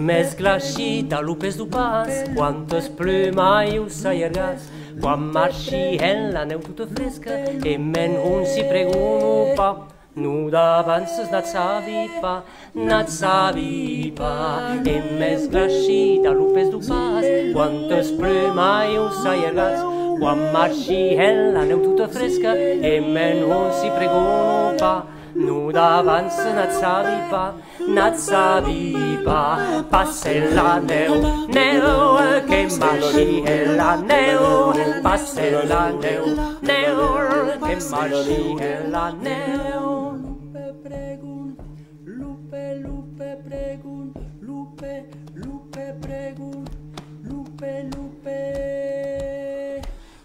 més glaixita, lupes du pas, quantes plumaius allargats, quan marxi en la neu tota fresca, e men un si preguno pa, nu d'avances nat sabi pa, e més glaixita, lupes du pas, quantes plumaius allargats, quan marxi en la neu tota fresca, e men un si preguno pa, nu d'avances nat sabi pa, passa la neu, neu, que marxi en la neu, passa la neu, neu, que marxi en la neu. Lupe, lupe, pregun, lupe, lupe, pregun, lupe, lupe.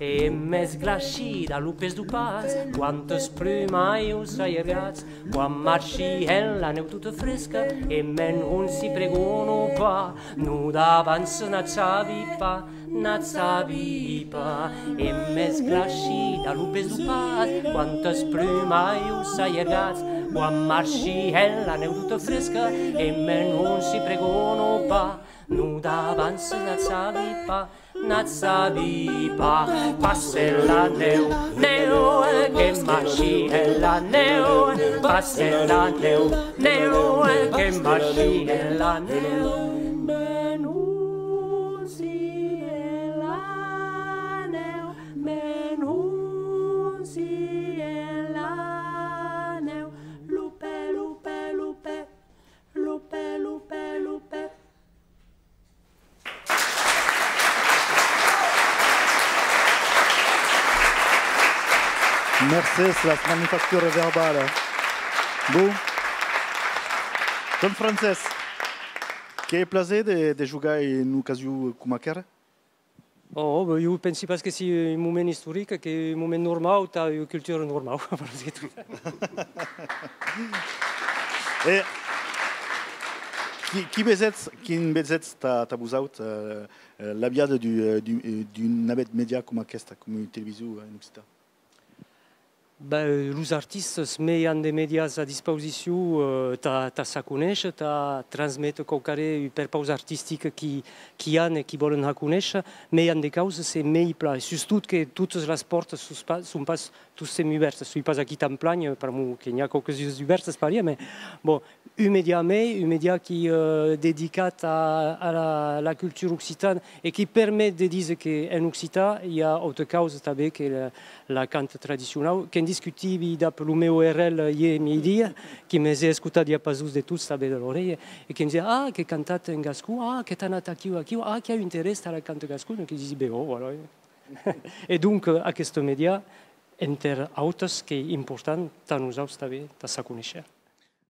E més glaixida, lupes du pas, quantes plumaius allargats, quan marxi en la neu tota fresca, e men un si preguno pa, nu d'avances nat sabi pa, e més glaixida, lupes du pas, quantes plumaius allargats, quan marxi en la neu tota fresca, e men un si preguno pa, nu d'avances nat sabi pa, passa la neu, neu, que marxi en la neu, passa la neu, neu, que marxi en la neu. Men un si en la neu, men un si en la neu, lupe, lupe, lupe, lupe, lupe, lupe. Merci, c'est la manufacture verbale. Bon. Don Francesc, que plaisir de jouer en occasion comme aquella? Oh, eu penso pas que sia un moment historic, que un moment normal, ta une culture normale. Et qui bezets t'as bousat la biade d'une navette média comme aquesta, comme une télévision en Occitan? Les artistes se mettent des médias à disposition, ta sa conèixer, ta transmettre qualque perpaus artistique qui han et qui volen conèixer, mais il y a des causes c'est mai pla, surtout que toutes les portes sont pas tous semi-ouvertes. Je suis pas aquí tan plany, per moi qu'il y a quelques ouvertes par mais bon, un média qui est dédié à la culture occitane et qui permet de dire qu'en Occitan il y a autre cause també que la cante traditionnelle, qui est discutible d'après le meu RL hier midi, qui m'a écouté il y a pas de tous també de l'oreille, et qui me disait ah que cantat en gascou, ah que t'en as aquí, ah qui a intérêt à la cante gascou, donc il disait ben oh voilà. Et donc à ce média, entre autres, qui est important, tant nous també, ta sa conèixer.